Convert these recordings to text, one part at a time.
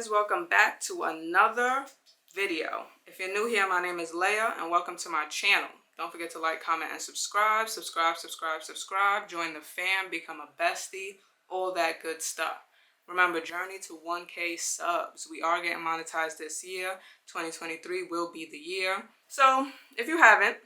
guys, welcome back to another video. If you're new here, my name is Leia and welcome to my channel. Don't forget to like, comment, and subscribe. Subscribe. Join the fam, become a bestie, all that good stuff. Remember, journey to 1K subs. We are getting monetized this year. 2023 will be the year. So if you haven't,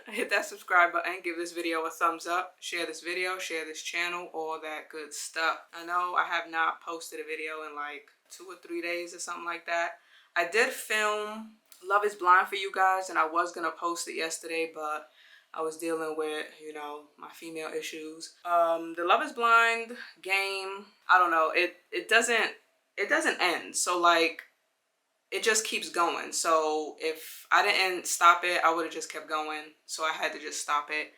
hit that subscribe button, give this video a thumbs up, share this video, share this channel, all that good stuff. I know I have not posted a video in like 2 or 3 days or something like that. I did film Love is Blind for you guys, and I was gonna post it yesterday, but I was dealing with, you know, my female issues. The Love is Blind game, I don't know, it doesn't end. So like, it just keeps going. So if I didn't stop it, I would have just kept going. So I had to just stop it.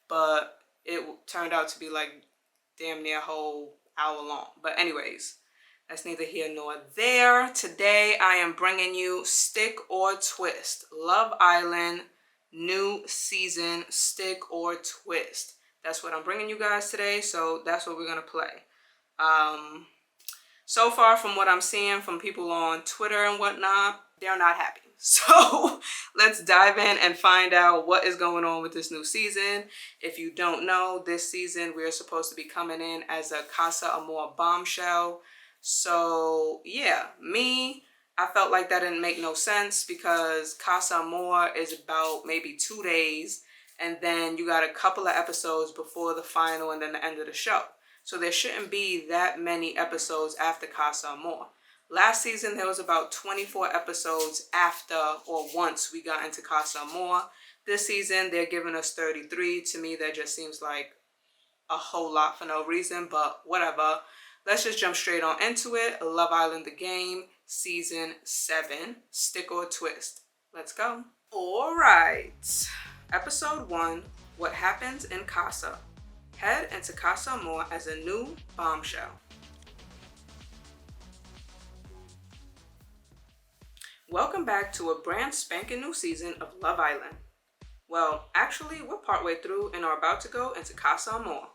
But it turned out to be like damn near a whole hour long. But anyways, that's neither here nor there. Today I am bringing you Stick or Twist. Love Island new season, Stick or Twist. That's what I'm bringing you guys today. So that's what we're going to play. So far from what I'm seeing from people on Twitter and whatnot, they're not happy. So let's dive in and find out what is going on with this new season. If you don't know, this season we're supposed to be coming in as a Casa Amor bombshell. So yeah, I felt like that didn't make no sense because Casa Amor is about maybe 2 days, and then you got a couple of episodes before the final and then the end of the show. So there shouldn't be that many episodes after Casa Amor. Last season, there was about 24 episodes after or once we got into Casa Amor. This season, they're giving us 33. To me, that just seems like a whole lot for no reason, but whatever. Let's just jump straight on into it. Love Island, the game, season 7, Stick or Twist. Let's go. All right. Episode 1, What Happens in Casa. Head into Casa Amor as a new bombshell. Welcome back to a brand spanking new season of Love Island. Well, actually, we're partway through and are about to go into Casa Amor.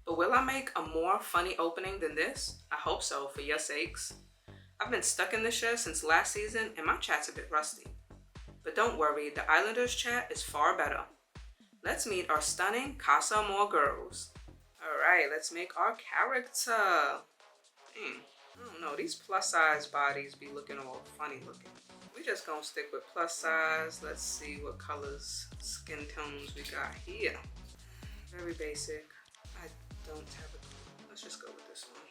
But will I make a more funny opening than this? I hope so, for your sakes. I've been stuck in this shit since last season and my chat's a bit rusty. But don't worry, the Islanders chat is far better. Let's meet our stunning Casa Amor girls. Alright, let's make our character. I don't know, these plus size bodies be looking all funny looking. We just gonna stick with plus size. Let's see what colors, skin tones we got here. Very basic. I don't have a clue. Let's just go with this one.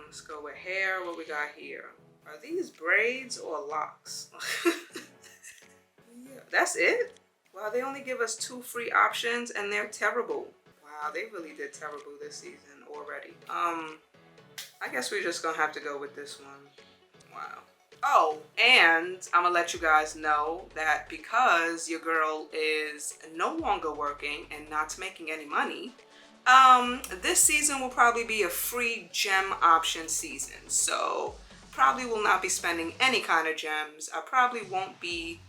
Let's go with hair. What we got here? Are these braids or locks? Yeah, that's it? Wow, they only give us 2 free options and they're terrible. Wow, they really did terrible this season already. I guess we're just gonna have to go with this one. Wow. Oh, and I'm gonna let you guys know that because your girl is no longer working and not making any money, this season will probably be a free gem option season. So probably will not be spending any kind of gems. I probably won't be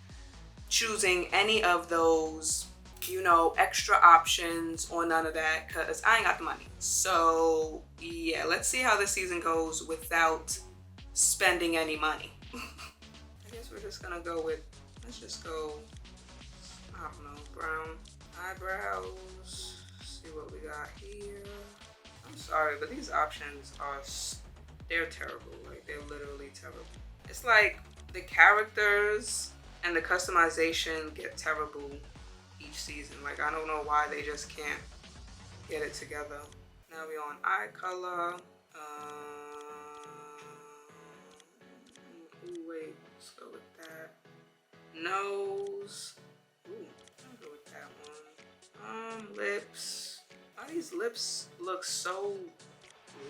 choosing any of those, you know, extra options or none of that because I ain't got the money. So yeah, let's see how this season goes without spending any money. I guess we're just gonna go with, let's just go, I don't know, brown eyebrows. See what we got here. I'm sorry, but these options are, they're terrible. Like, they're literally terrible. It's like the characters and the customization get terrible each season. Like, I don't know why they just can't get it together. Now we're on eye color. Ooh, wait, let's go with that. Nose. Ooh, I'll go with that one. Lips. Why these lips look so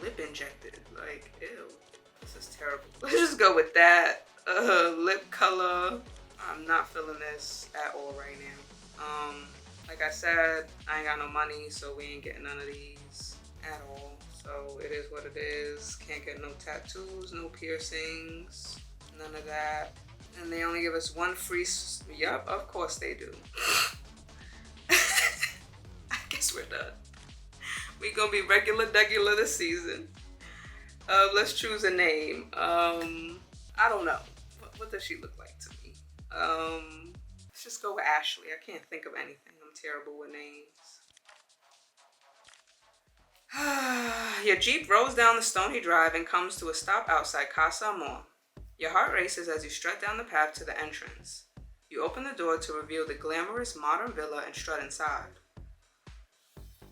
lip injected? Like, ew. This is terrible. Let's just go with that. Lip color. I'm not feeling this at all right now. Like I said, I ain't got no money, so we ain't getting none of these at all. So it is what it is. Can't get no tattoos, no piercings, none of that. And they only give us 1 free, yup, of course they do. I guess we're done. We gonna be regular this season. Let's choose a name. I don't know. What does she look like to me? Let's just go with Ashley. I can't think of anything. I'm terrible with names. Your Jeep rolls down the stony drive and comes to a stop outside Casa Amor. Your heart races as you strut down the path to the entrance. You open the door to reveal the glamorous modern villa and strut inside.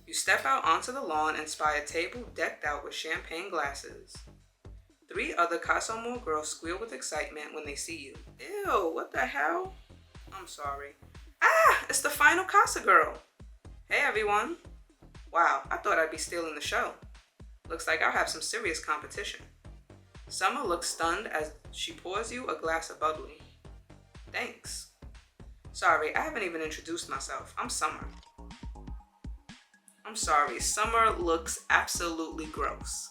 You step out onto the lawn and spy a table decked out with champagne glasses. 3 other Casa Amor girls squeal with excitement when they see you. Ew, what the hell? I'm sorry. Ah, it's the final Casa girl. Hey everyone. Wow, I thought I'd be stealing the show. Looks like I'll have some serious competition. Summer looks stunned as she pours you a glass of bubbly. Thanks. Sorry, I haven't even introduced myself. I'm Summer. I'm sorry, Summer looks absolutely gross.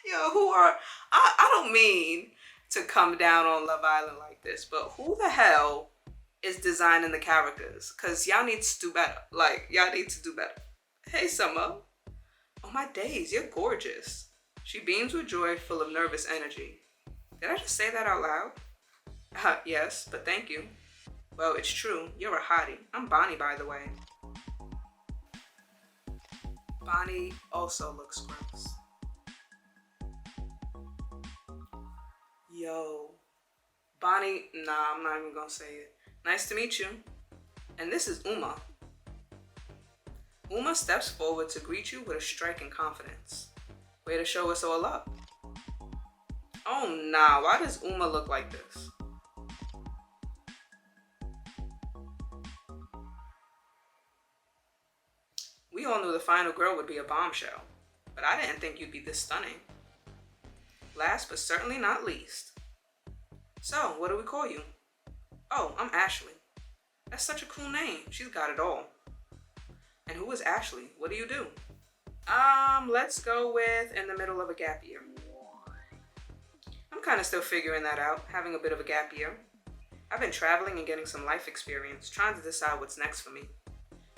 Yo, I don't mean to come down on Love Island like this, but who the hell is designing the characters? Because y'all need to do better. Like, y'all need to do better. Hey, Summer. Oh my days, you're gorgeous. She beams with joy, full of nervous energy. Did I just say that out loud? Yes, but thank you. Well, it's true. You're a hottie. I'm Bonnie, by the way. Bonnie also looks gross. Yo. Bonnie, nah, I'm not even gonna say it. Nice to meet you. And this is Uma. Uma steps forward to greet you with a striking confidence. Way to show us all up. Oh nah, why does Uma look like this? We all knew the final girl would be a bombshell, but I didn't think you'd be this stunning. Last but certainly not least. So, what do we call you? Oh, I'm Ashley. That's such a cool name. She's got it all. And who is Ashley? What do you do? Let's go with in the middle of a gap year. I'm kind of still figuring that out, having a bit of a gap year. I've been traveling and getting some life experience, trying to decide what's next for me.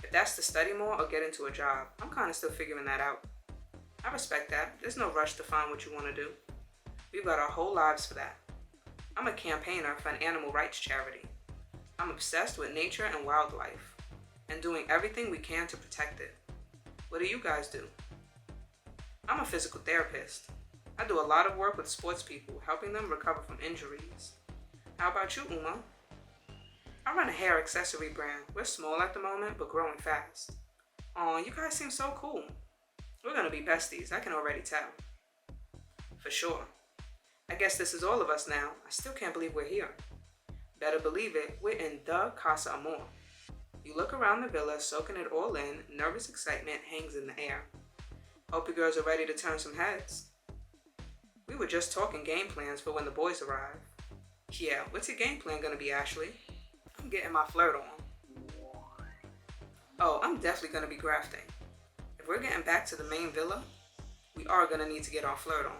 If that's to study more or get into a job, I'm kind of still figuring that out. I respect that. There's no rush to find what you want to do. We've got our whole lives for that. I'm a campaigner for an animal rights charity. I'm obsessed with nature and wildlife, and doing everything we can to protect it. What do you guys do? I'm a physical therapist. I do a lot of work with sports people, helping them recover from injuries. How about you, Uma? I run a hair accessory brand. We're small at the moment, but growing fast. Aw, you guys seem so cool. We're gonna be besties, I can already tell. For sure. I guess this is all of us now. I still can't believe we're here. Better believe it, we're in the Casa Amor. You look around the villa, soaking it all in. Nervous excitement hangs in the air. Hope you girls are ready to turn some heads. We were just talking game plans for when the boys arrive. Yeah, what's your game plan gonna be, Ashley? I'm getting my flirt on. Oh, I'm definitely gonna be grafting. If we're getting back to the main villa, we are gonna need to get our flirt on.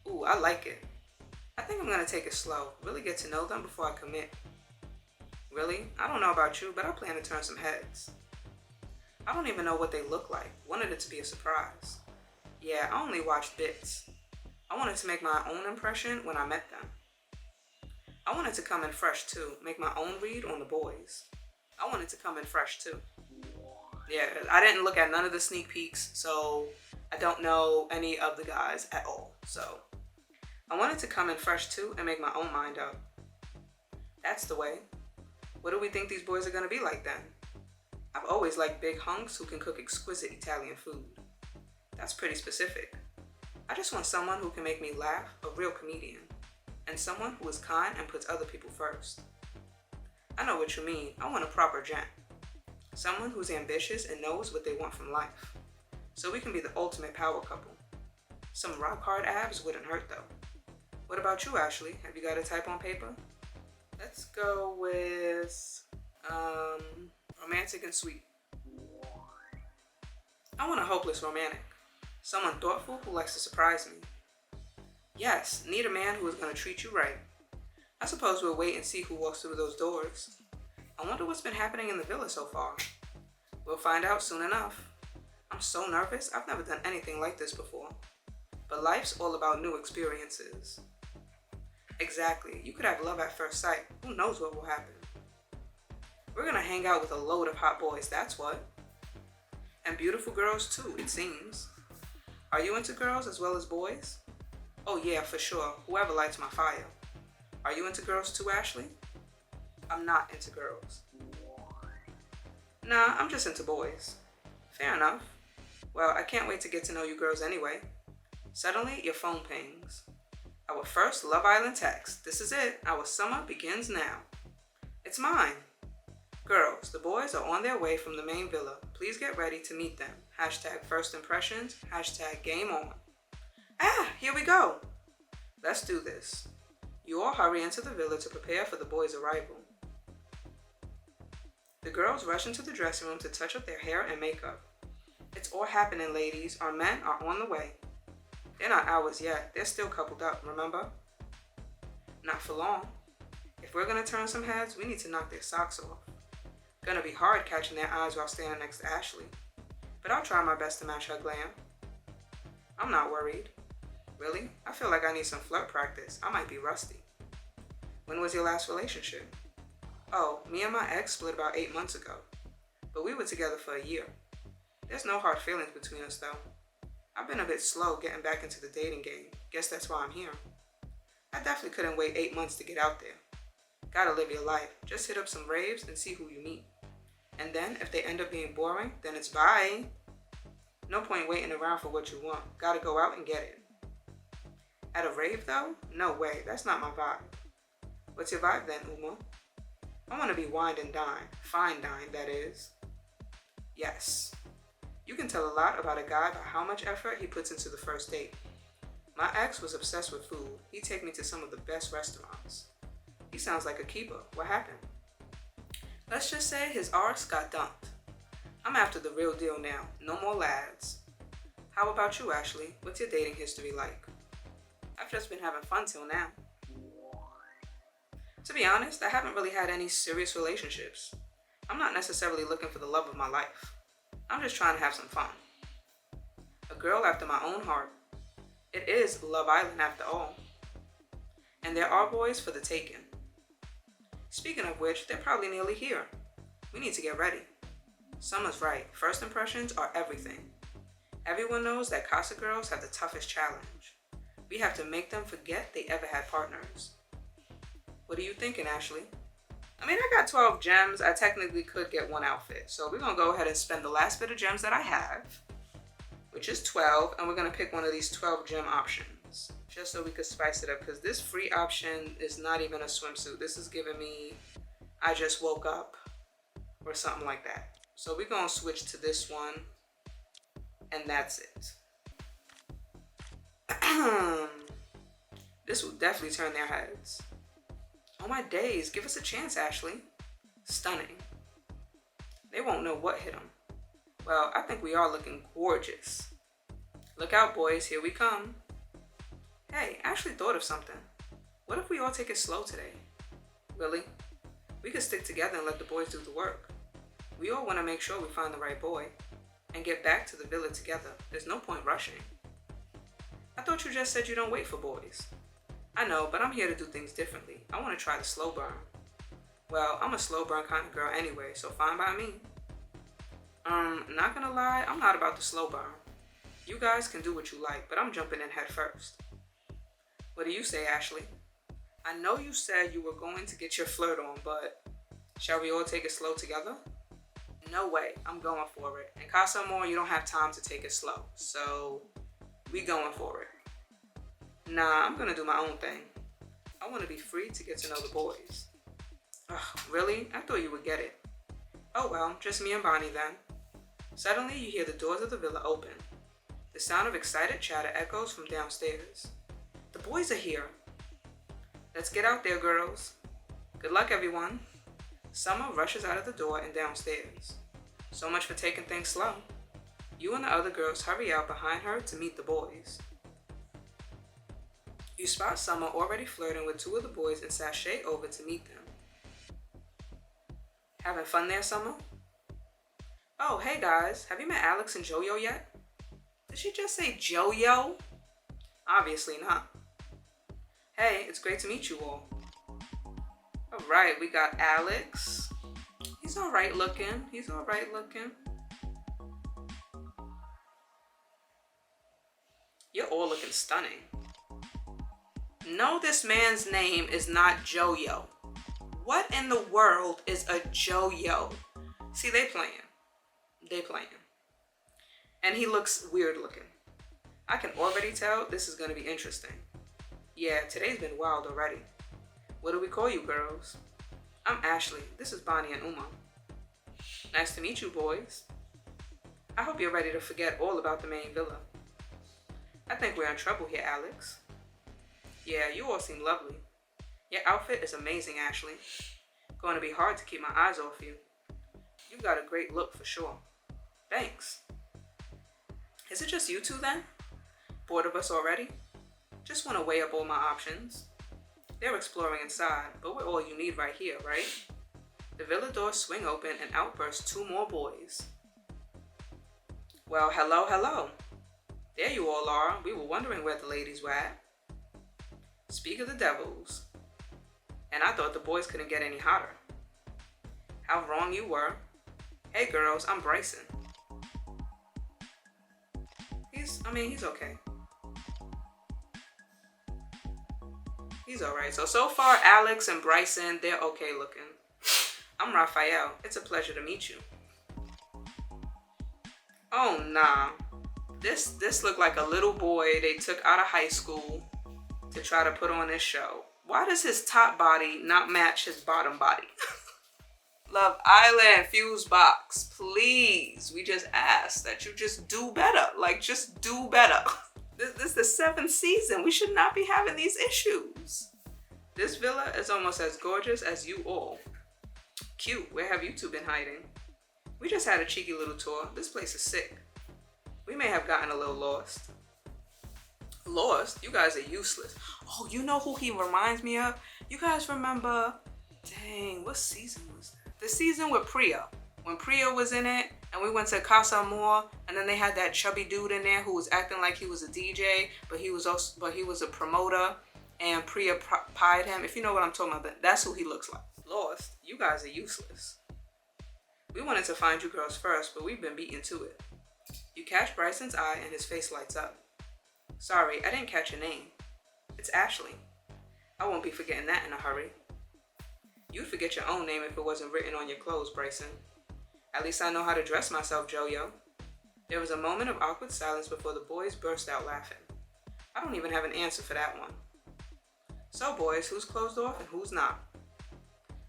Ooh, I like it. I think I'm gonna take it slow, really get to know them before I commit. Really? I don't know about you, but I plan to turn some heads. I don't even know what they look like. Wanted it to be a surprise. Yeah, I only watched bits. I wanted to make my own impression when I met them. I wanted to come in fresh too, make my own read on the boys. I wanted to come in fresh too. Yeah, I didn't look at none of the sneak peeks, so I don't know any of the guys at all. So I wanted to come in fresh too and make my own mind up. That's the way. What do we think these boys are gonna be like then? I've always liked big hunks who can cook exquisite Italian food. That's pretty specific. I just want someone who can make me laugh, a real comedian, and someone who is kind and puts other people first. I know what you mean. I want a proper gent. Someone who's ambitious and knows what they want from life. So we can be the ultimate power couple. Some rock hard abs wouldn't hurt though. What about you, Ashley? Have you got a type on paper? Let's go with romantic and sweet. I want a hopeless romantic. Someone thoughtful who likes to surprise me. Yes, need a man who is going to treat you right. I suppose we'll wait and see who walks through those doors. I wonder what's been happening in the villa so far. We'll find out soon enough. I'm so nervous. I've never done anything like this before. But life's all about new experiences. Exactly. You could have love at first sight. Who knows what will happen? We're gonna hang out with a load of hot boys, that's what. And beautiful girls too, it seems. Are you into girls as well as boys? Oh yeah, for sure. Whoever lights my fire. Are you into girls too, Ashley? I'm not into girls. Nah, I'm just into boys. Fair enough. Well, I can't wait to get to know you girls anyway. Suddenly, your phone pings. Our first Love Island text. This is it. Our summer begins now. It's mine. Girls, the boys are on their way from the main villa. Please get ready to meet them. Hashtag first impressions. Hashtag game on. Ah, here we go. Let's do this. You all hurry into the villa to prepare for the boys' arrival. The girls rush into the dressing room to touch up their hair and makeup. It's all happening, ladies. Our men are on the way. They're not ours yet. They're still coupled up, remember? Not for long. If we're gonna turn some heads, we need to knock their socks off. Gonna be hard catching their eyes while standing next to Ashley. But I'll try my best to match her glam. I'm not worried. Really? I feel like I need some flirt practice. I might be rusty. When was your last relationship? Oh, me and my ex split about 8 months ago. But we were together for a year. There's no hard feelings between us though. I've been a bit slow getting back into the dating game. Guess that's why I'm here. I definitely couldn't wait 8 months to get out there. Gotta live your life. Just hit up some raves and see who you meet. And then, if they end up being boring, then it's bye. No point waiting around for what you want. Gotta go out and get it. At a rave though? No way, that's not my vibe. What's your vibe then, Uma? I want to be wined and dined. Fine dine, that is. Yes. You can tell a lot about a guy by how much effort he puts into the first date. My ex was obsessed with food. He'd take me to some of the best restaurants. He sounds like a keeper. What happened? Let's just say his arse got dumped. I'm after the real deal now. No more lads. How about you, Ashley? What's your dating history like? I've just been having fun till now. To be honest, I haven't really had any serious relationships. I'm not necessarily looking for the love of my life. I'm just trying to have some fun. A girl after my own heart. It is Love Island after all. And there are boys for the taking. Speaking of which, they're probably nearly here. We need to get ready. Summer's right. First impressions are everything. Everyone knows that Casa girls have the toughest challenge. We have to make them forget they ever had partners. What are you thinking, Ashley? I mean, I got 12 gems. I technically could get one outfit. So we're going to go ahead and spend the last bit of gems that I have, which is 12. And we're going to pick one of these 12 gem options just so we could spice it up. Because this free option is not even a swimsuit. This is giving me, I just woke up or something like that. So we're going to switch to this one. And that's it. This will definitely turn their heads. Oh my days, give us a chance, Ashley. Stunning. They won't know what hit them. Well, I think we are looking gorgeous. Look out, boys, here we come. Hey, Ashley thought of something. What if we all take it slow today? Really? We could stick together and let the boys do the work. We all want to make sure we find the right boy and get back to the villa together. There's no point rushing. I thought you just said you don't wait for boys. I know, but I'm here to do things differently. I want to try the slow burn. Well, I'm a slow burn kind of girl anyway, so fine by me. Not gonna lie, I'm not about the slow burn. You guys can do what you like, but I'm jumping in head first. What do you say, Ashley? I know you said you were going to get your flirt on, but shall we all take it slow together? No way, I'm going for it. And Casa Amor, you don't have time to take it slow, so we going for it. Nah, I'm gonna do my own thing. I want to be free to get to know the boys. Ugh, really? I thought you would get it. Oh well, just me and Bonnie then. Suddenly you hear the doors of the villa open. The sound of excited chatter echoes from downstairs. The boys are here. Let's get out there, girls. Good luck, everyone. Summer rushes out of the door and downstairs. So much for taking things slow. You and the other girls hurry out behind her to meet the boys. You spot Summer already flirting with two of the boys and sashay over to meet them. Having fun there, Summer? Oh, hey guys, have you met Alex and Joyo yet? Did she just say Joyo? Obviously not. Hey, it's great to meet you all. All right, we got Alex. He's all right looking. You're all looking stunning. No, this man's name is not Joyo. What in the world is a Joyo? See, they playing. And he looks weird looking. I can already tell this is going to be interesting. Yeah, today's been wild already. What do we call you, girls? I'm Ashley. This is Bonnie and Uma. Nice to meet you, boys. I hope you're ready to forget all about the main villa. I think we're in trouble here, Alex. Yeah, you all seem lovely. Your outfit is amazing, Ashley. Going to be hard to keep my eyes off you. You've got a great look for sure. Thanks. Is it just you two then? Bored of us already? Just want to weigh up all my options. They're exploring inside, but we're all you need right here, right? The villa doors swing open and out burst two more boys. Well, hello. There you all are. We were wondering where the ladies were at. Speak of the devils. And I thought the boys couldn't get any hotter. How wrong you were. Hey girls, I'm Bryson. He's okay. He's alright. So far, Alex and Bryson, they're okay looking. I'm Raphael. It's a pleasure to meet you. Oh, nah. This looked like a little boy they took out of high school to try to put on this show. Why does his top body not match his bottom body? Love Island, Fusebox, please. We just ask that you just do better. Like, just do better. This is the 7th season. We should not be having these issues. This villa is almost as gorgeous as you all. Cute. Where have you two been hiding? We just had a cheeky little tour. This place is sick. We may have gotten a little lost. Lost? You guys are useless. Oh, you know who he reminds me of? You guys remember, dang, what season was that? The season with Priya. When Priya was in it, and we went to Casa Amor, and then they had that chubby dude in there who was acting like he was a DJ, but he was a promoter, and Priya pied him. If you know what I'm talking about, that's who he looks like. Lost? You guys are useless. We wanted to find you girls first, but we've been beaten to it. You catch Bryson's eye, and his face lights up. Sorry, I didn't catch your name. It's Ashley. I won't be forgetting that in a hurry. You'd forget your own name if it wasn't written on your clothes, Bryson. At least I know how to dress myself, Joyo. There was a moment of awkward silence before the boys burst out laughing. I don't even have an answer for that one. So boys, who's closed off and who's not?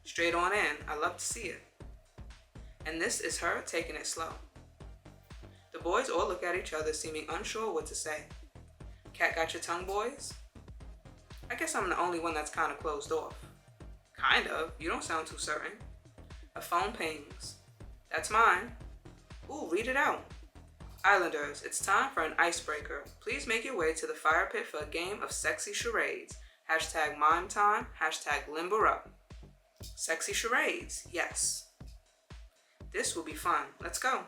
Straight on in, I love to see it. And this is her taking it slow. The boys all look at each other, seeming unsure what to say. Cat got your tongue, boys? I guess I'm the only one that's kind of closed off. Kind of. You don't sound too certain. A phone pings. That's mine. Ooh, read it out. Islanders, it's time for an icebreaker. Please make your way to the fire pit for a game of sexy charades. Hashtag mime time. Hashtag limber up. Sexy charades. Yes. This will be fun. Let's go.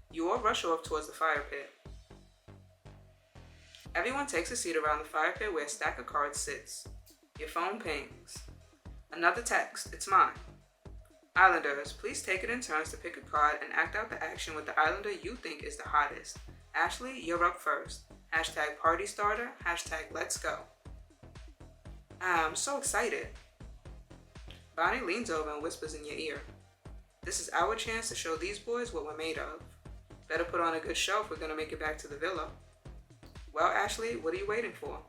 You all rush off towards the fire pit. Everyone takes a seat around the fire pit where a stack of cards sits. Your phone pings. Another text. It's mine. Islanders, please take it in turns to pick a card and act out the action with the Islander you think is the hottest. Ashley, you're up first. Hashtag party starter. Hashtag let's go. I'm so excited. Bonnie leans over and whispers in your ear. This is our chance to show these boys what we're made of. Better put on a good show if we're going to make it back to the villa. Well, Ashley, what are you waiting for?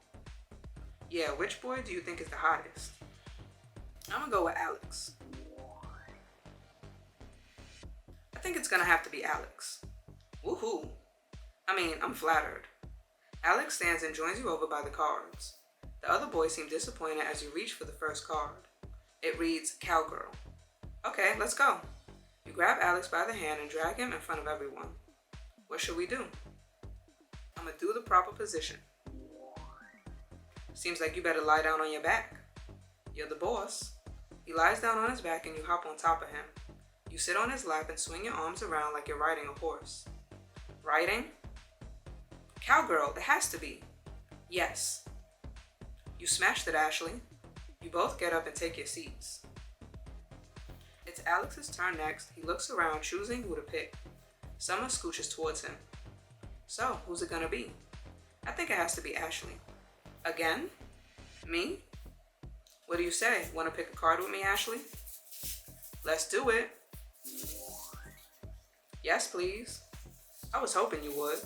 Yeah, which boy do you think is the hottest? I'm going to go with Alex. I think it's going to have to be Alex. Woohoo. I'm flattered. Alex stands and joins you over by the cards. The other boys seem disappointed as you reach for the first card. It reads, Cowgirl. Okay, let's go. You grab Alex by the hand and drag him in front of everyone. What should we do? I'm going to do the proper position. Seems like you better lie down on your back. You're the boss. He lies down on his back and you hop on top of him. You You sit on his lap and swing your arms around like you're riding a horse. Riding? Cowgirl, it has to be. Yes. You smashed it, Ashley. You both get up and take your seats. It's Alex's turn next. He looks around, choosing who to pick. Summer scooches towards him. So, who's it gonna be? I think it has to be Ashley. Again? Me? What do you say? Want to pick a card with me, Ashley? Let's do it. Yes, please. I was hoping you would.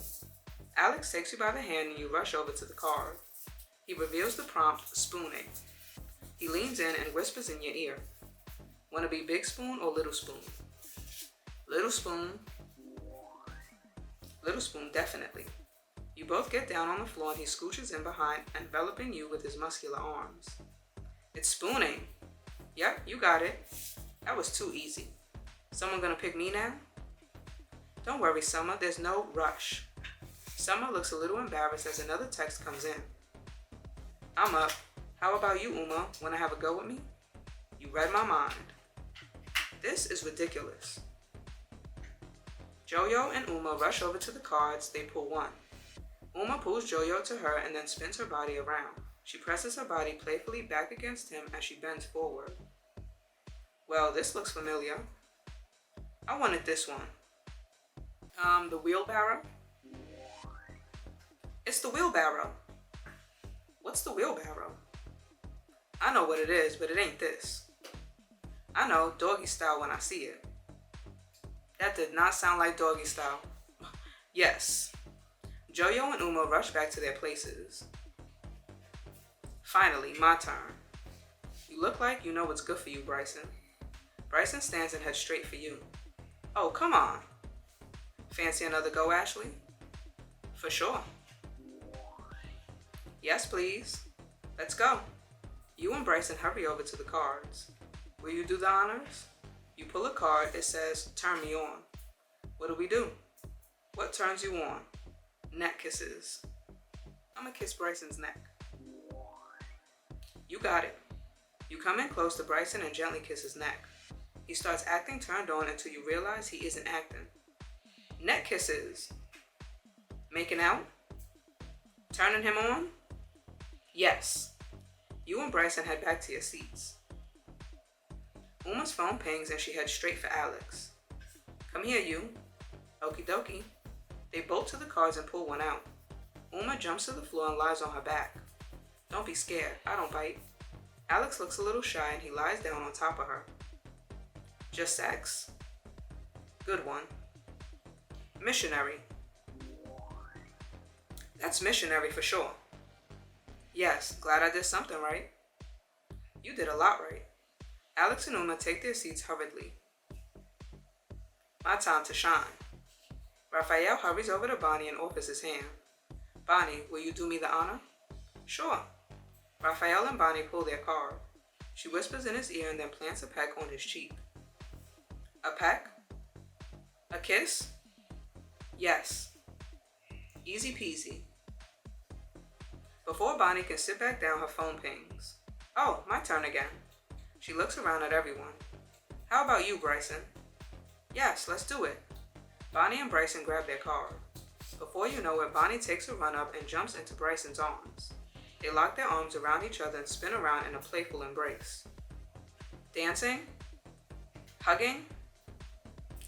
Alex takes you by the hand and you rush over to the card. He reveals the prompt, spooning. He leans in and whispers in your ear. Want to be big spoon or little spoon? Little spoon. Little spoon, definitely. You both get down on the floor and he scooches in behind, enveloping you with his muscular arms. It's spooning. Yep, you got it. That was too easy. Someone gonna pick me now? Don't worry, Summer, there's no rush. Summer looks a little embarrassed as another text comes in. I'm up. How about you, Uma? Wanna have a go with me? You read my mind. This is ridiculous. Jojo and Uma rush over to the cards. They pull one. Uma pulls Jojo to her and then spins her body around. She presses her body playfully back against him as she bends forward. Well, this looks familiar. I wanted this one. The wheelbarrow? It's the wheelbarrow. What's the wheelbarrow? I know what it is, but it ain't this. I know, doggy style when I see it. That did not sound like doggy style. Yes. Jojo and Uma rush back to their places. Finally, my turn. You look like you know what's good for you, Bryson. Bryson stands and heads straight for you. Oh, come on. Fancy another go, Ashley? For sure. Yes, please. Let's go. You and Bryson hurry over to the cards. Will you do the honors? You pull a card. It says, turn me on. What do we do? What turns you on? Neck kisses. I'm gonna kiss Bryson's neck. You got it. You come in close to Bryson and gently kiss his neck. He starts acting turned on until you realize he isn't acting. Neck kisses. Making out? Turning him on? Yes. You and Bryson head back to your seats. Uma's phone pings and she heads straight for Alex. Come here, you. Okie dokie. They bolt to the cards and pull one out. Uma jumps to the floor and lies on her back. Don't be scared. I don't bite. Alex looks a little shy and he lies down on top of her. Just sex? Good one. Missionary. That's missionary for sure. Yes, glad I did something right. You did a lot right. Alex and Uma take their seats hurriedly. My time to shine. Raphael hurries over to Bonnie and offers his hand. Bonnie, will you do me the honor? Sure. Raphael and Bonnie pull their card. She whispers in his ear and then plants a peck on his cheek. A peck? A kiss? Yes. Easy peasy. Before Bonnie can sit back down, her phone pings. Oh, my turn again. She looks around at everyone. How about you, Bryson? Yes, let's do it. Bonnie and Bryson grab their card. Before you know it, Bonnie takes a run up and jumps into Bryson's arms. They lock their arms around each other and spin around in a playful embrace. Dancing? Hugging?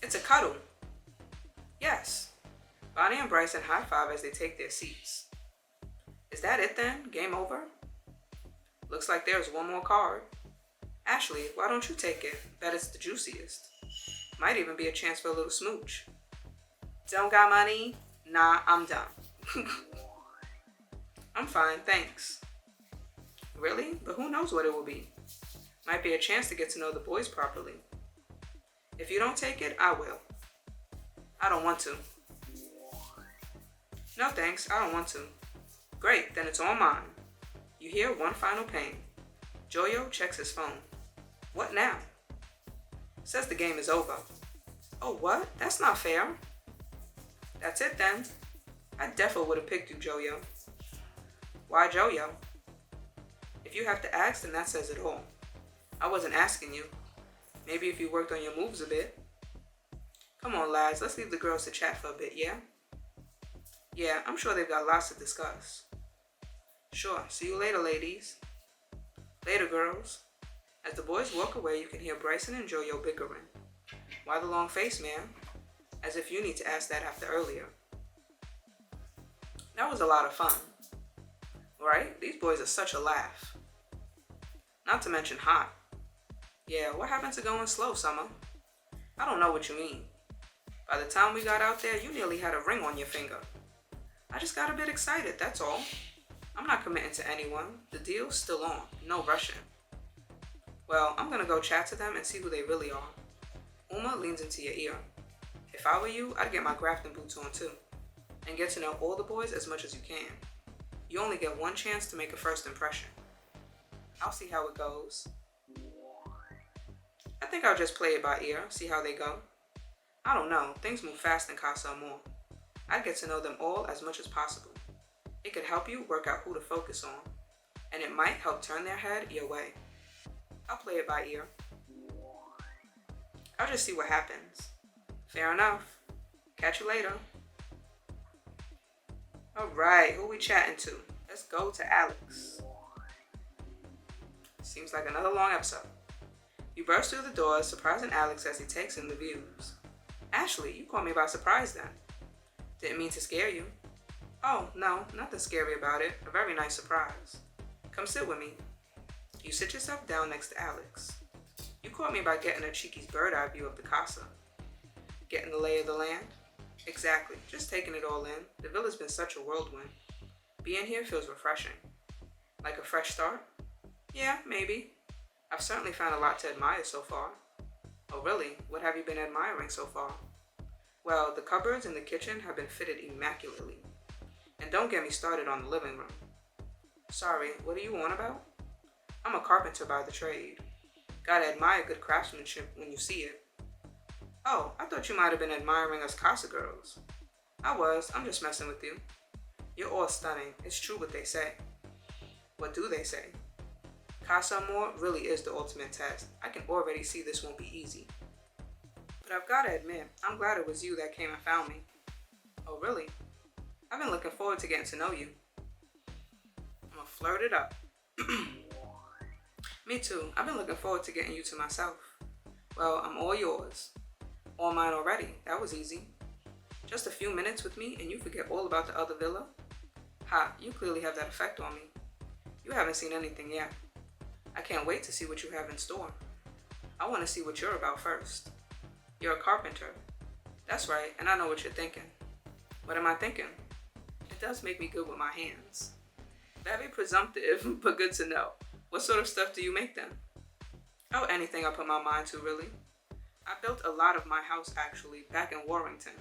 It's a cuddle. Yes. Bonnie and Bryson high five as they take their seats. Is that it then? Game over? Looks like there's one more card. Ashley, why don't you take it? Bet it's the juiciest. Might even be a chance for a little smooch. Don't got money? Nah, I'm done. I'm fine, thanks. Really? But who knows what it will be? Might be a chance to get to know the boys properly. If you don't take it, I will. I don't want to. No thanks, I don't want to. Great, then it's all mine. You hear one final ping. Jojo checks his phone. What now? Says the game is over. Oh, what? That's not fair. That's it then. I definitely would have picked you, Jojo. Why Jojo? If you have to ask, then that says it all. I wasn't asking you. Maybe if you worked on your moves a bit. Come on, lads, let's leave the girls to chat for a bit, yeah? Yeah, I'm sure they've got lots to discuss. Sure, see you later, ladies. Later, girls. As the boys walk away, you can hear Bryson and Jojo bickering. Why the long face, man? As if you need to ask that after earlier. That was a lot of fun. Right? These boys are such a laugh. Not to mention hot. Yeah, what happened to going slow, Summer? I don't know what you mean. By the time we got out there, you nearly had a ring on your finger. I just got a bit excited, that's all. I'm not committing to anyone. The deal's still on. No rushing. Well, I'm gonna go chat to them and see who they really are. Uma leans into your ear. If I were you, I'd get my grafting boots on too. And get to know all the boys as much as you can. You only get one chance to make a first impression. I'll see how it goes. I think I'll just play it by ear, see how they go. I don't know, things move fast in Casa Amor. I'd get to know them all as much as possible. It could help you work out who to focus on, and it might help turn their head your way. I'll play it by ear. I'll just see what happens. Fair enough. Catch you later. Alright, who we chatting to? Let's go to Alex. Seems like another long episode. You burst through the doors, surprising Alex as he takes in the views. Ashley, you caught me by surprise then. Didn't mean to scare you. Oh, no, nothing scary about it. A very nice surprise. Come sit with me. You sit yourself down next to Alex. You caught me by getting a cheeky bird-eye view of the casa. Getting the lay of the land? Exactly, just taking it all in. The villa's been such a whirlwind. Being here feels refreshing. Like a fresh start? Yeah, maybe. I've certainly found a lot to admire so far. Oh really? What have you been admiring so far? Well, the cupboards in the kitchen have been fitted immaculately. And don't get me started on the living room. Sorry, what are you on about? I'm a carpenter by the trade. Gotta admire good craftsmanship when you see it. Oh, I thought you might have been admiring us casa girls. I was, I'm just messing with you. You're all stunning, it's true what they say. What do they say? Casa Amor really is the ultimate test. I can already see this won't be easy. But I've gotta admit, I'm glad it was you that came and found me. Oh really? I've been looking forward to getting to know you. I'm gonna flirt it up. Me too, I've been looking forward to getting you to myself. Well, I'm all yours. All mine already, that was easy. Just a few minutes with me and you forget all about the other villa? Ha, you clearly have that effect on me. You haven't seen anything yet. I can't wait to see what you have in store. I want to see what you're about first. You're a carpenter. That's right, and I know what you're thinking. What am I thinking? It does make me good with my hands. Very presumptive, but good to know. What sort of stuff do you make then? Oh, anything I put my mind to, really. I built a lot of my house, actually, back in Warrington.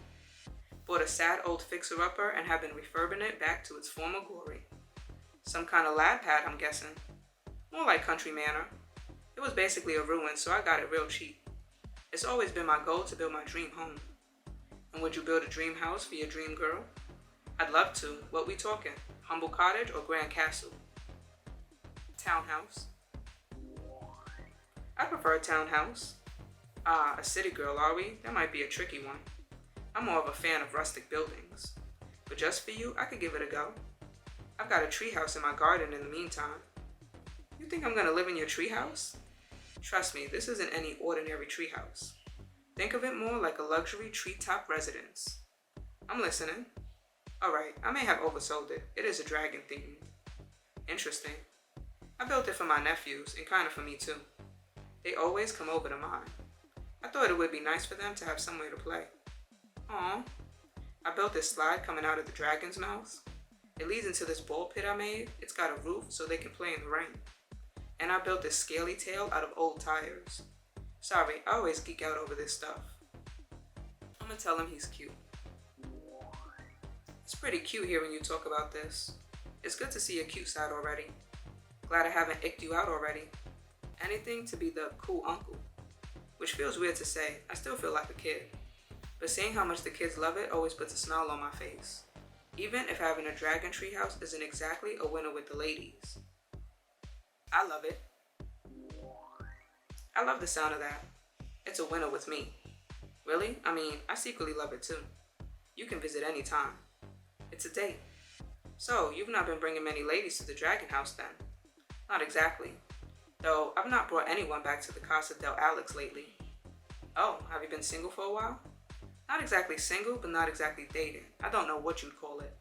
Bought a sad old fixer-upper and have been refurbing it back to its former glory. Some kind of lad pad, I'm guessing. More like country manor. It was basically a ruin, so I got it real cheap. It's always been my goal to build my dream home. And would you build a dream house for your dream girl? I'd love to. What we talking? Humble cottage or grand castle? Townhouse. I prefer a townhouse. Ah, a city girl, are we? That might be a tricky one. I'm more of a fan of rustic buildings. But just for you, I could give it a go. I've got a treehouse in my garden in the meantime. You think I'm gonna live in your treehouse? Trust me, this isn't any ordinary treehouse. Think of it more like a luxury treetop residence. I'm listening. Alright, I may have oversold it. It is a dragon theme. Interesting. I built it for my nephews, and kinda for me too. They always come over to mine. I thought it would be nice for them to have somewhere to play. Aww. I built this slide coming out of the dragon's mouth. It leads into this ball pit I made. It's got a roof so they can play in the rain. And I built this scaly tail out of old tires. Sorry, I always geek out over this stuff. I'm gonna tell him he's cute. It's pretty cute hearing you talk about this. It's good to see your cute side already. Glad I haven't icked you out already. Anything to be the cool uncle. Which feels weird to say, I still feel like a kid. But seeing how much the kids love it always puts a smile on my face. Even if having a dragon treehouse isn't exactly a winner with the ladies. I love it. I love the sound of that. It's a winner with me. Really? I mean, I secretly love it too. You can visit any time. It's a date. So, you've not been bringing many ladies to the Dragon House then? Not exactly. Though, I've not brought anyone back to the Casa del Alex lately. Oh, have you been single for a while? Not exactly single, but not exactly dating. I don't know what you'd call it.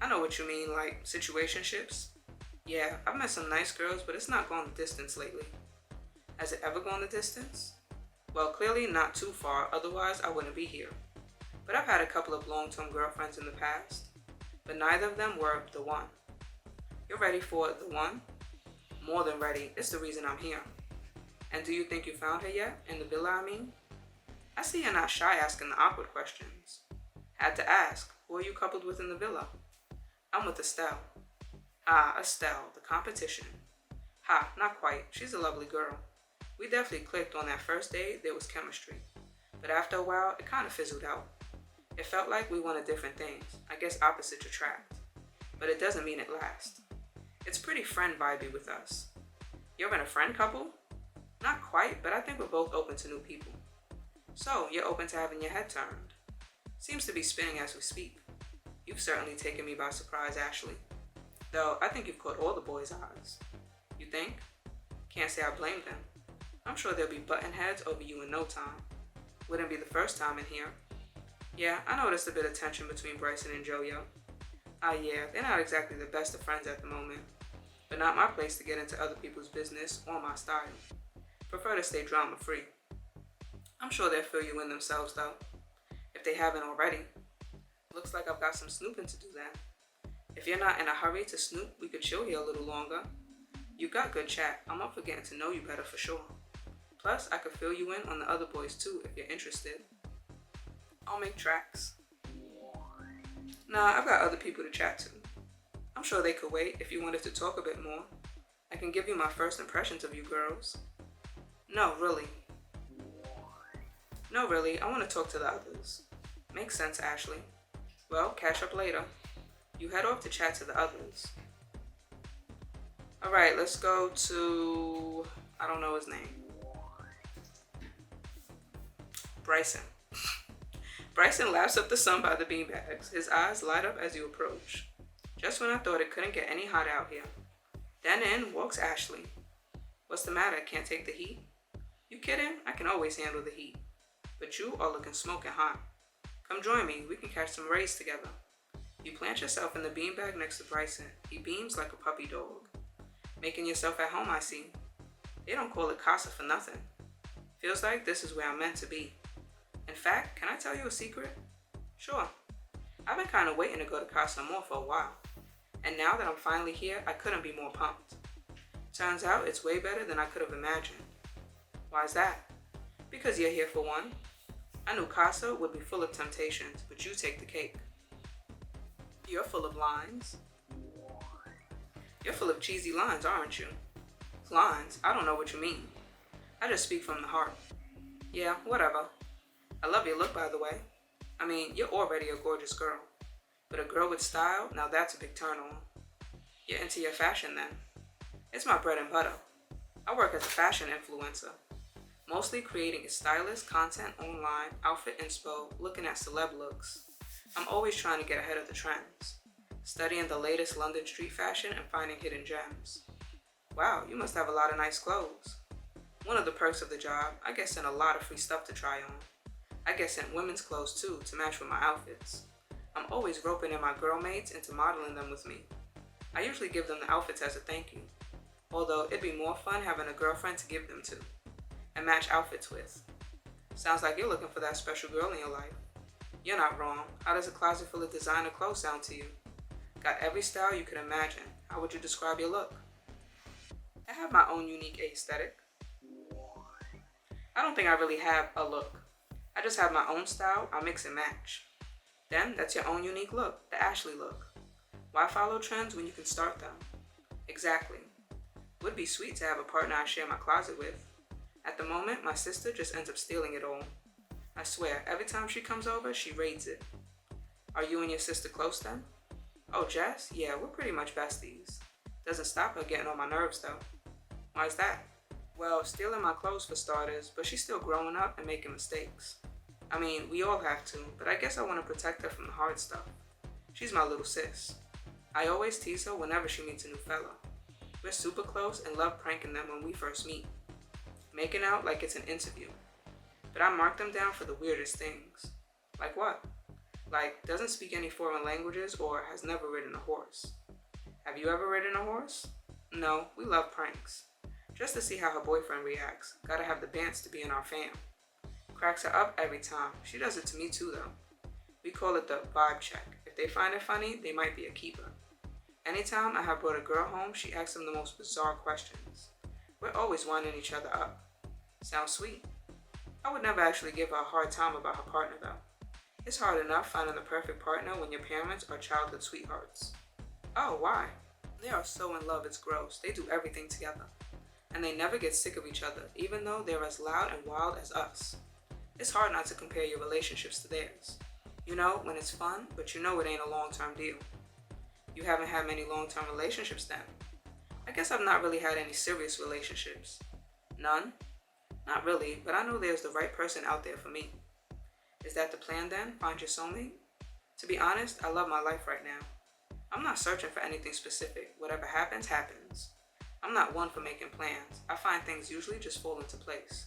I know what you mean, like situationships. Yeah, I've met some nice girls, but it's not gone the distance lately. Has it ever gone the distance? Well, clearly not too far, otherwise I wouldn't be here. But I've had a couple of long-term girlfriends in the past, but neither of them were the one. You're ready for the one? More than ready. It's the reason I'm here. And do you think you found her yet? In the villa, I mean? I see you're not shy asking the awkward questions. Had to ask, who are you coupled with in the villa? I'm with Estelle. Ah, Estelle, the competition. Ha, not quite. She's a lovely girl. We definitely clicked on that first date. There was chemistry. But after a while, it kind of fizzled out. It felt like we wanted different things. I guess opposites attract. But it doesn't mean it lasts. It's pretty friend vibey with us. You're in a friend couple? Not quite, but I think we're both open to new people. So, you're open to having your head turned. Seems to be spinning as we speak. You've certainly taken me by surprise, Ashley. Though, I think you've caught all the boys' eyes. You think? Can't say I blame them. I'm sure they'll be button heads over you in no time. Wouldn't be the first time in here. Yeah, I noticed a bit of tension between Bryson and Jojo. Yeah, they're not exactly the best of friends at the moment. But not my place to get into other people's business or my style. Prefer to stay drama-free. I'm sure they'll fill you in themselves, though. If they haven't already. Looks like I've got some snooping to do then. If you're not in a hurry to snoop, we could chill here a little longer. You got good chat. I'm up for getting to know you better for sure. Plus, I could fill you in on the other boys too if you're interested. I'll make tracks. Nah, I've got other people to chat to. I'm sure they could wait if you wanted to talk a bit more. I can give you my first impressions of you girls. No, really. No, really, I want to talk to the others. Makes sense, Ashley. Well, catch up later. You head off to chat to the others. Alright, let's go to... I don't know his name. Bryson. Bryson laughs up the sun by the beanbags. His eyes light up as you approach. Just when I thought it couldn't get any hotter out here. Then in walks Ashley. What's the matter? Can't take the heat? You kidding? I can always handle the heat. But you are looking smoking hot. Come join me. We can catch some rays together. You plant yourself in the beanbag next to Bryson. He beams like a puppy dog. Making yourself at home, I see. They don't call it Casa for nothing. Feels like this is where I'm meant to be. In fact, can I tell you a secret? Sure. I've been kind of waiting to go to Casa Amor for a while. And now that I'm finally here, I couldn't be more pumped. Turns out it's way better than I could have imagined. Why's that? Because you're here for one. I knew Casa would be full of temptations, but you take the cake. You're full of lines. You're full of cheesy lines, aren't you? Lines? I don't know what you mean. I just speak from the heart. Yeah, whatever. I love your look, by the way. I mean, you're already a gorgeous girl. But a girl with style, now that's a big turn on. You're into your fashion then. It's my bread and butter. I work as a fashion influencer. Mostly creating stylish content online, outfit inspo, looking at celeb looks. I'm always trying to get ahead of the trends. Studying the latest London street fashion and finding hidden gems. Wow, you must have a lot of nice clothes. One of the perks of the job, I get sent a lot of free stuff to try on. I get sent women's clothes too to match with my outfits. I'm always roping in my girl mates into modeling them with me. I usually give them the outfits as a thank you. Although it'd be more fun having a girlfriend to give them to. And match outfits with. Sounds like you're looking for that special girl in your life. You're not wrong. How does a closet full of designer clothes sound to you? Got every style you could imagine. How would you describe your look? I have my own unique aesthetic. I don't think I really have a look. I just have my own style. I mix and match. Then that's your own unique look, the Ashley look. Why follow trends when you can start them? Exactly. Would be sweet to have a partner I share my closet with. At the moment, my sister just ends up stealing it all. I swear, every time she comes over, she raids it. Are you and your sister close then? Oh, Jess? Yeah, we're pretty much besties. Doesn't stop her getting on my nerves though. Why's that? Well, stealing my clothes for starters, but she's still growing up and making mistakes. I mean, we all have to, but I guess I want to protect her from the hard stuff. She's my little sis. I always tease her whenever she meets a new fella. We're super close and love pranking them when we first meet. Making out like it's an interview. But I mark them down for the weirdest things. Like what? Like, doesn't speak any foreign languages or has never ridden a horse. Have you ever ridden a horse? No, we love pranks. Just to see how her boyfriend reacts. Gotta have the bants to be in our fam. Cracks her up every time. She does it to me too though. We call it the vibe check. If they find it funny, they might be a keeper. Anytime I have brought a girl home, she asks them the most bizarre questions. We're always winding each other up. Sounds sweet. I would never actually give her a hard time about her partner though. It's hard enough finding the perfect partner when your parents are childhood sweethearts. Oh, why? They are so in love it's gross. They do everything together. And they never get sick of each other, even though they're as loud and wild as us. It's hard not to compare your relationships to theirs. You know, when it's fun, but you know it ain't a long-term deal. You haven't had many long-term relationships then. I guess I've not really had any serious relationships. None? Not really, but I know there's the right person out there for me. Is that the plan then? Find your soulmate? To be honest, I love my life right now. I'm not searching for anything specific. Whatever happens, happens. I'm not one for making plans. I find things usually just fall into place.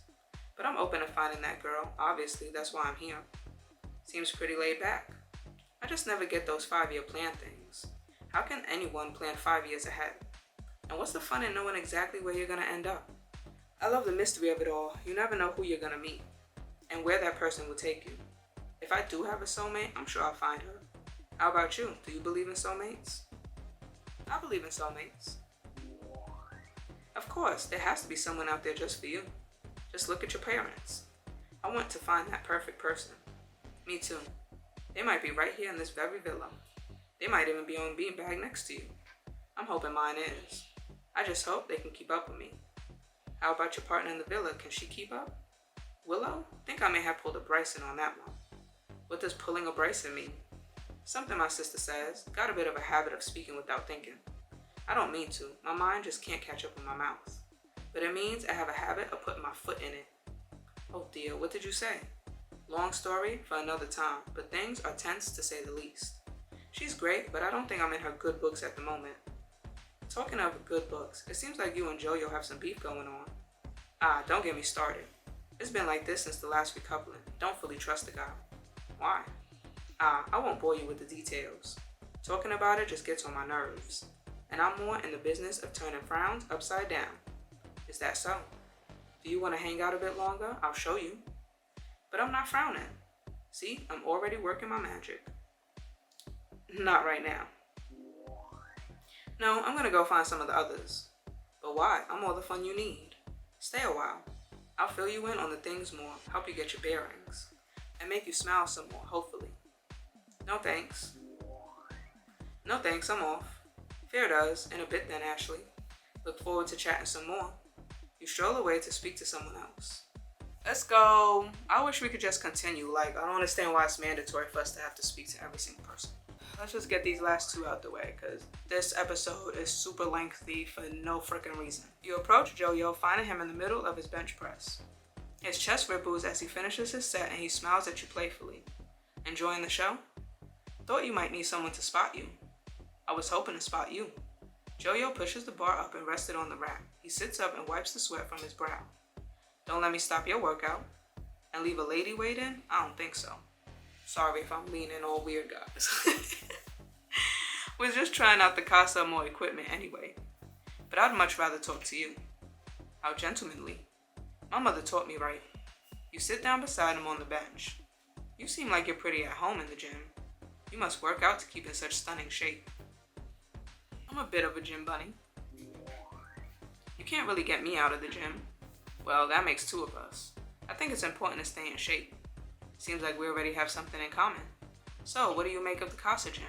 But I'm open to finding that girl. Obviously, that's why I'm here. Seems pretty laid back. I just never get those 5-year plan things. How can anyone plan 5 years ahead? And what's the fun in knowing exactly where you're going to end up? I love the mystery of it all. You never know who you're going to meet and where that person will take you. If I do have a soulmate, I'm sure I'll find her. How about you? Do you believe in soulmates? I believe in soulmates. Of course, there has to be someone out there just for you. Just look at your parents. I want to find that perfect person. Me too. They might be right here in this very villa. They might even be on beanbag next to you. I'm hoping mine is. I just hope they can keep up with me. How about your partner in the villa? Can she keep up? Willow? Think I may have pulled a Bryson on that one. What does pulling a Bryson mean? Something my sister says. Got a bit of a habit of speaking without thinking. I don't mean to. My mind just can't catch up with my mouth. But it means I have a habit of putting my foot in it. Oh dear, what did you say? Long story for another time, but things are tense to say the least. She's great, but I don't think I'm in her good books at the moment. Talking of good books, it seems like you and Jojo have some beef going on. Don't get me started. It's been like this since the last recoupling. Don't fully trust the guy. Why? I won't bore you with the details. Talking about it just gets on my nerves. And I'm more in the business of turning frowns upside down. Is that so? Do you want to hang out a bit longer? I'll show you. But I'm not frowning. See, I'm already working my magic. Not right now. No, I'm gonna go find some of the others. But why? I'm all the fun you need. Stay a while. I'll fill you in on the things more, help you get your bearings, and make you smile some more, hopefully. No thanks. No thanks, I'm off. Fair does, in a bit then, Ashley. Look forward to chatting some more. You stroll away to speak to someone else. Let's go. I wish we could just continue. I don't understand why it's mandatory for us to have to speak to every single person. Let's just get these last two out the way, because this episode is super lengthy for no freaking reason. You approach Jojo, finding him in the middle of his bench press. His chest ripples as he finishes his set and he smiles at you playfully. Enjoying the show? Thought you might need someone to spot you. I was hoping to spot you. Jojo pushes the bar up and rests it on the rack. He sits up and wipes the sweat from his brow. Don't let me stop your workout. And leave a lady waiting? I don't think so. Sorry if I'm leaning all weird, guys. Was just trying out the Casa Amor equipment anyway. But I'd much rather talk to you. How gentlemanly. My mother taught me right. You sit down beside him on the bench. You seem like you're pretty at home in the gym. You must work out to keep in such stunning shape. I'm a bit of a gym bunny. You can't really get me out of the gym. Well, that makes two of us. I think it's important to stay in shape. Seems like we already have something in common. So, what do you make of the Casa gym?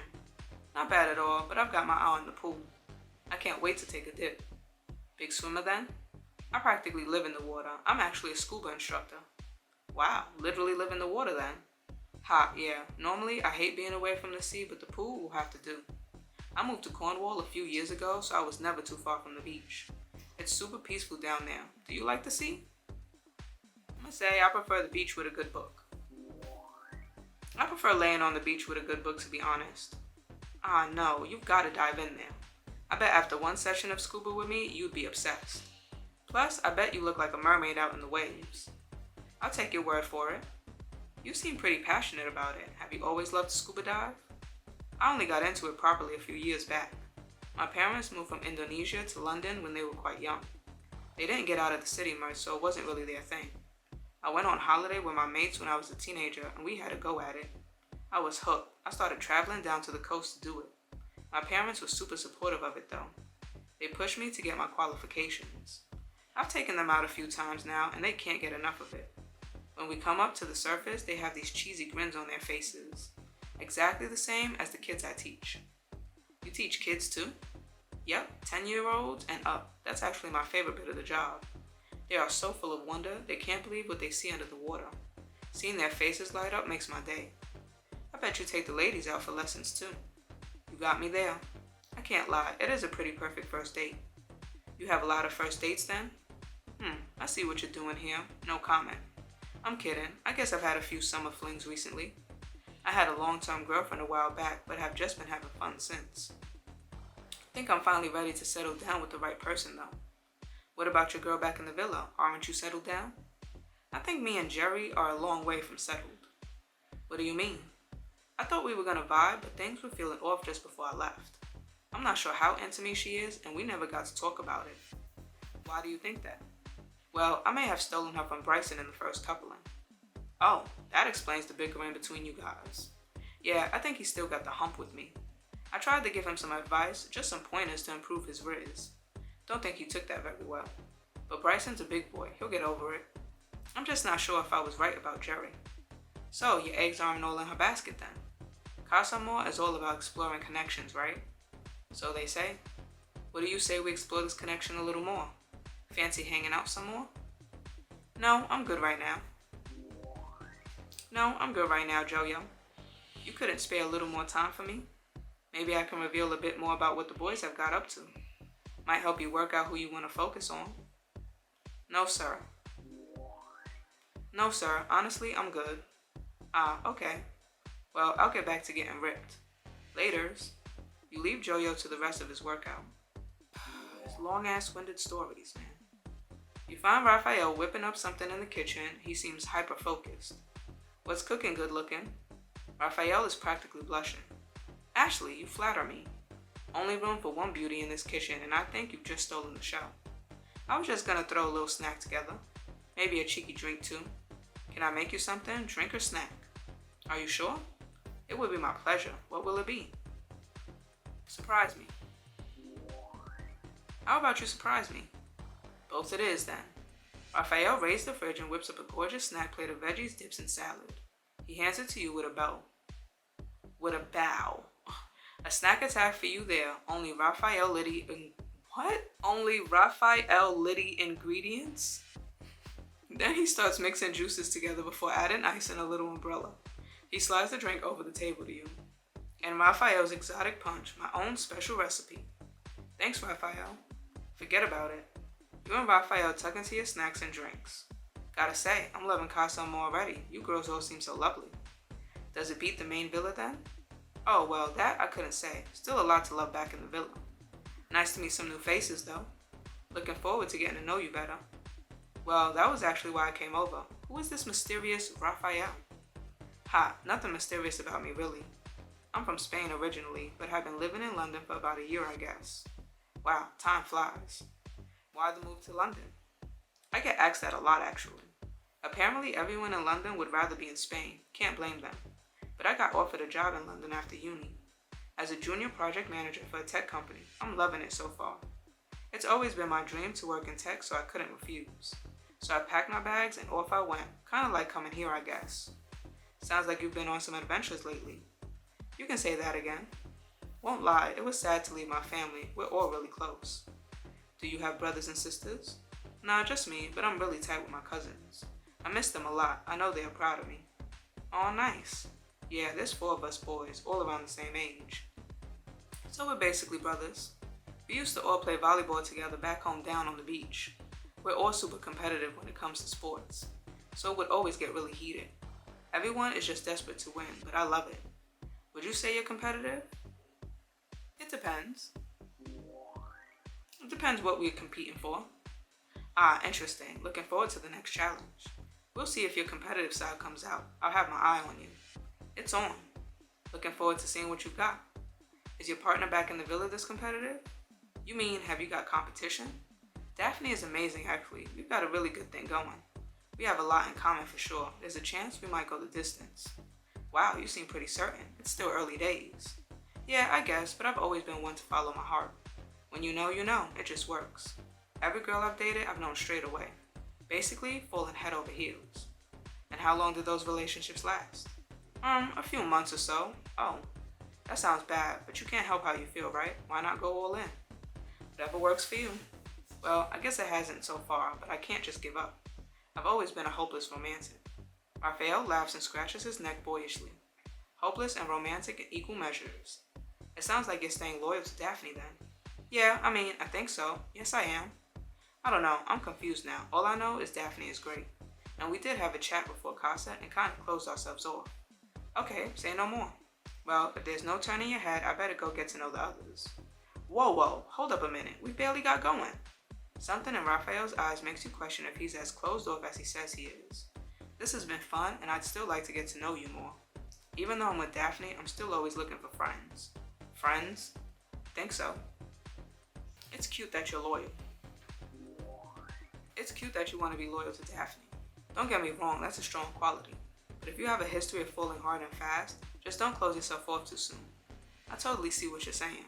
Not bad at all, but I've got my eye on the pool. I can't wait to take a dip. Big swimmer then? I practically live in the water. I'm actually a scuba instructor. Wow, literally live in the water then? Ha, yeah. Normally, I hate being away from the sea, but the pool will have to do. I moved to Cornwall a few years ago, so I was never too far from the beach. It's super peaceful down there. Do you like the sea? I'm gonna say I prefer the beach with a good book. I prefer laying on the beach with a good book, to be honest. Ah, no, you've got to dive in there. I bet after one session of scuba with me, you'd be obsessed. Plus, I bet you look like a mermaid out in the waves. I'll take your word for it. You seem pretty passionate about it. Have you always loved to scuba dive? I only got into it properly a few years back. My parents moved from Indonesia to London when they were quite young. They didn't get out of the city much, so it wasn't really their thing. I went on holiday with my mates when I was a teenager, and we had a go at it. I was hooked. I started traveling down to the coast to do it. My parents were super supportive of it though. They pushed me to get my qualifications. I've taken them out a few times now, and they can't get enough of it. When we come up to the surface, they have these cheesy grins on their faces. Exactly the same as the kids I teach. You teach kids too? Yep, 10-year-olds and up. That's actually my favorite bit of the job. They are so full of wonder, they can't believe what they see under the water. Seeing their faces light up makes my day. I bet you take the ladies out for lessons too. You got me there. I can't lie, it is a pretty perfect first date. You have a lot of first dates then? I see what you're doing here. No comment. I'm kidding. I guess I've had a few summer flings recently. I had a long-term girlfriend a while back, but have just been having fun since. I think I'm finally ready to settle down with the right person though. What about your girl back in the villa? Aren't you settled down? I think me and Jerry are a long way from settled. What do you mean? I thought we were gonna vibe, but things were feeling off just before I left. I'm not sure how into me she is, and we never got to talk about it. Why do you think that? Well, I may have stolen her from Bryson in the first coupling. Oh, that explains the bickering between you guys. Yeah, I think he still got the hump with me. I tried to give him some advice, just some pointers to improve his riz. Don't think he took that very well. But Bryson's a big boy, he'll get over it. I'm just not sure if I was right about Jerry. So, your eggs aren't all in her basket then. Casa Amor is all about exploring connections, right? So they say. What do you say we explore this connection a little more? Fancy hanging out some more? No, I'm good right now. No, I'm good right now, Jojo. You couldn't spare a little more time for me? Maybe I can reveal a bit more about what the boys have got up to. Might help you work out who you want to focus on. No, sir. No, sir. Honestly, I'm good. Ah, okay. Well, I'll get back to getting ripped. Laters. You leave Jojo to the rest of his workout. His long-ass winded stories, man. You find Raphael whipping up something in the kitchen. He seems hyper-focused. What's cooking good looking? Raphael is practically blushing. Ashley, you flatter me. Only room for one beauty in this kitchen, and I think you've just stolen the show. I was just gonna throw a little snack together. Maybe a cheeky drink too. Can I make you something, drink or snack? Are you sure? It would be my pleasure. What will it be? Surprise me. How about you surprise me? Both it is then. Raphael raised the fridge and whips up a gorgeous snack plate of veggies, dips, and salad. He hands it to you with a bow. With a bow. A snack attack for you there. Only Raphael Liddy what? Only Raphael Liddy ingredients? Then he starts mixing juices together before adding ice and a little umbrella. He slides the drink over the table to you. And Raphael's exotic punch, my own special recipe. Thanks, Raphael. Forget about it. You and Raphael tuck into your snacks and drinks. Gotta say, I'm loving Casa Amor already. You girls all seem so lovely. Does it beat the main villa then? Oh, well, that I couldn't say. Still a lot to love back in the villa. Nice to meet some new faces, though. Looking forward to getting to know you better. Well, that was actually why I came over. Who is this mysterious Raphael? Ha, nothing mysterious about me, really. I'm from Spain originally, but have been living in London for about a year, I guess. Wow, time flies. Why the move to London? I get asked that a lot, actually. Apparently, everyone in London would rather be in Spain. Can't blame them. But I got offered a job in London after uni. As a junior project manager for a tech company, I'm loving it so far. It's always been my dream to work in tech, so I couldn't refuse. So I packed my bags and off I went, kind of like coming here, I guess. Sounds like you've been on some adventures lately. You can say that again. Won't lie, it was sad to leave my family. We're all really close. Do you have brothers and sisters? Nah, just me, but I'm really tight with my cousins. I miss them a lot. I know they are proud of me. Aw, nice. Yeah, there's 4 of us boys, all around the same age. So we're basically brothers. We used to all play volleyball together back home down on the beach. We're all super competitive when it comes to sports, so it would always get really heated. Everyone is just desperate to win, but I love it. Would you say you're competitive? It depends. It depends what we're competing for. Ah, interesting. Looking forward to the next challenge. We'll see if your competitive side comes out. I'll have my eye on you. It's on. Looking forward to seeing what you've got. Is your partner back in the villa this competitive? You mean, have you got competition? Daphne is amazing, actually. We've got a really good thing going. We have a lot in common for sure. There's a chance we might go the distance. Wow, you seem pretty certain. It's still early days. Yeah, I guess, but I've always been one to follow my heart. When you know, it just works. Every girl I've dated, I've known straight away. Basically, falling head over heels. And how long did those relationships last? A few months or so. Oh, that sounds bad, but you can't help how you feel, right? Why not go all in? Whatever works for you. Well, I guess it hasn't so far, but I can't just give up. I've always been a hopeless romantic. Raphael laughs and scratches his neck boyishly. Hopeless and romantic in equal measures. It sounds like you're staying loyal to Daphne then. Yeah, I think so. Yes, I am. I don't know, I'm confused now. All I know is Daphne is great. And we did have a chat before Casa and kind of closed ourselves off. Okay, say no more. Well, if there's no turning your head, I better go get to know the others. Whoa, hold up a minute. We barely got going. Something in Raphael's eyes makes you question if he's as closed off as he says he is. This has been fun, and I'd still like to get to know you more. Even though I'm with Daphne, I'm still always looking for friends. Friends? Think so. It's cute that you're loyal. It's cute that you want to be loyal to Daphne. Don't get me wrong, that's a strong quality. But if you have a history of falling hard and fast, just don't close yourself off too soon. I totally see what you're saying.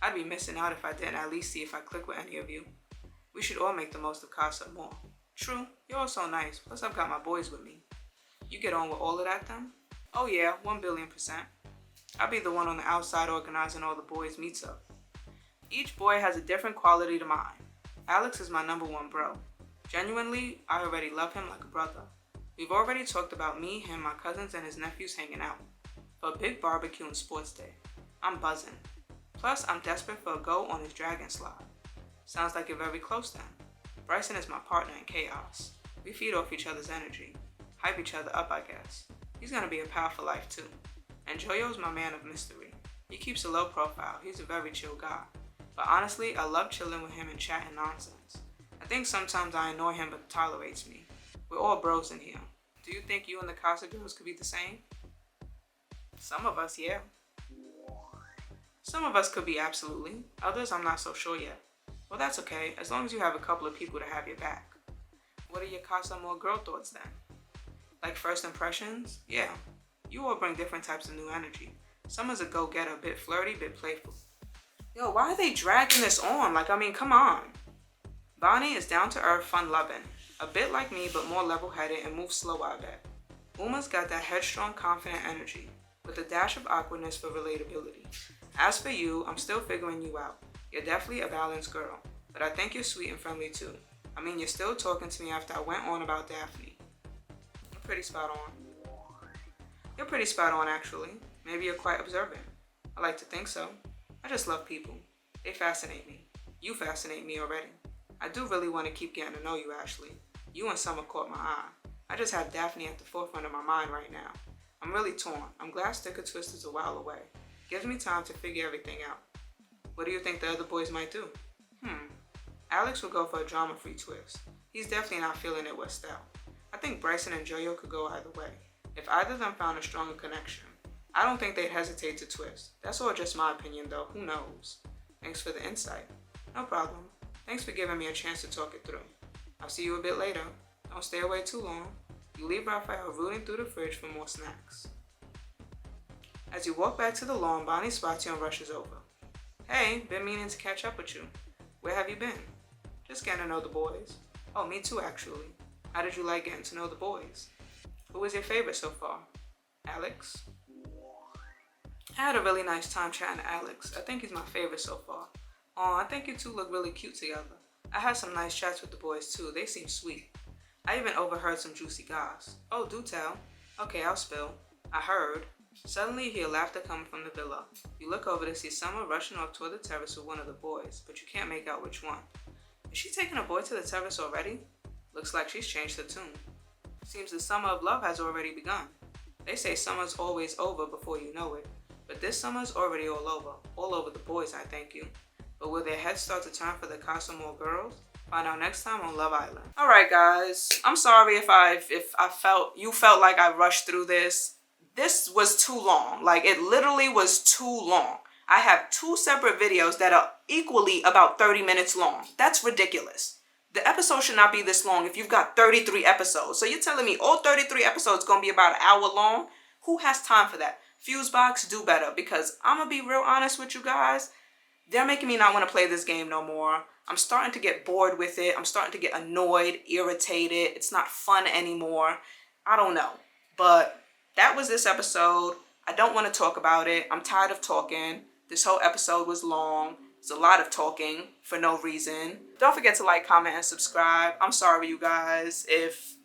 I'd be missing out if I didn't at least see if I click with any of you. We should all make the most of Casa Amor. True, you're all so nice, plus I've got my boys with me. You get on with all of that then? Oh yeah, 1,000,000,000%. I'll be the one on the outside organizing all the boys' meets up. Each boy has a different quality to mine. Alex is my #1 bro. Genuinely, I already love him like a brother. We've already talked about me, him, my cousins, and his nephews hanging out for a big barbecue and sports day. I'm buzzing. Plus, I'm desperate for a go on his dragon slide. Sounds like you're very close then. Bryson is my partner in chaos. We feed off each other's energy. Hype each other up, I guess. He's gonna be a pal for life too. And Joyo's my man of mystery. He keeps a low profile. He's a very chill guy. But honestly, I love chilling with him and chatting nonsense. I think sometimes I annoy him but tolerates me. We're all bros in here. Do you think you and the Casa girls could be the same? Some of us, yeah. Some of us could be absolutely. Others, I'm not so sure yet. Well, that's okay, as long as you have a couple of people to have your back. What are your Casa Amor girl thoughts then? Like first impressions? Yeah. You all bring different types of new energy. Some is a go-getter, a bit flirty, a bit playful. Yo, why are they dragging this on? Come on. Bonnie is down-to-earth, fun-loving. A bit like me, but more level-headed and moves slow, I bet. Uma's got that headstrong, confident energy, with a dash of awkwardness for relatability. As for you, I'm still figuring you out. You're definitely a balanced girl, but I think you're sweet and friendly too. You're still talking to me after I went on about Daphne. You're pretty spot on. You're pretty spot on, actually. Maybe you're quite observant. I like to think so. I just love people. They fascinate me. You fascinate me already. I do really want to keep getting to know you, Ashley. You and Summer caught my eye. I just have Daphne at the forefront of my mind right now. I'm really torn. I'm glad Sticker Twist is a while away. Gives me time to figure everything out. What do you think the other boys might do? Alex will go for a drama-free twist. He's definitely not feeling it with Stell. I think Bryson and Joyo could go either way. If either of them found a stronger connection, I don't think they'd hesitate to twist. That's all just my opinion though, who knows? Thanks for the insight. No problem. Thanks for giving me a chance to talk it through. I'll see you a bit later. Don't stay away too long. You leave Raphael rooting through the fridge for more snacks. As you walk back to the lawn, Bonnie spots you and rushes over. Hey, been meaning to catch up with you. Where have you been? Just getting to know the boys. Oh, me too, actually. How did you like getting to know the boys? Who was your favorite so far? Alex? I had a really nice time chatting to Alex. I think he's my favorite so far. Oh, I think you two look really cute together. I had some nice chats with the boys too. They seem sweet. I even overheard some juicy goss. Oh, do tell. Okay, I'll spill. I heard. Suddenly you hear laughter coming from the villa. You look over to see Summer rushing off toward the terrace with one of the boys, but you can't make out which one. Is she taking a boy to the terrace already? Looks like she's changed her tune. Seems the summer of love has already begun. They say summer's always over before you know it. But this summer's already all over. All over the boys, I thank you. But will their heads start to turn for the Casa Amor girls? Find out next time on Love Island. Alright guys, I'm sorry if you felt like I rushed through this. This was too long. Like, it literally was too long. I have 2 separate videos that are equally about 30 minutes long. That's ridiculous. The episode should not be this long if you've got 33 episodes. So you're telling me all 33 episodes going to be about an hour long? Who has time for that? Fusebox, do better, because I'm going to be real honest with you guys. They're making me not want to play this game no more. I'm starting to get bored with it. I'm starting to get annoyed, irritated. It's not fun anymore. I don't know. But that was this episode. I don't want to talk about it. I'm tired of talking. This whole episode was long. It's a lot of talking for no reason. Don't forget to like, comment, and subscribe. I'm sorry, you guys, if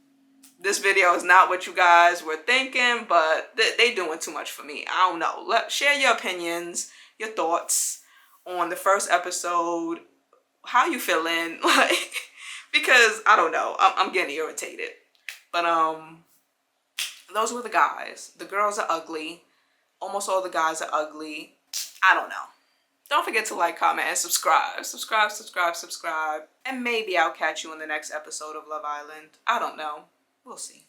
this video is not what you guys were thinking, but they doing too much for me. I don't know. Share your opinions, your thoughts on the first episode. How you feeling? Like, because I don't know. I'm getting irritated. But those were the guys. The girls are ugly. Almost all the guys are ugly. I don't know. Don't forget to like, comment, and subscribe. Subscribe. And maybe I'll catch you in the next episode of Love Island. I don't know. We'll see.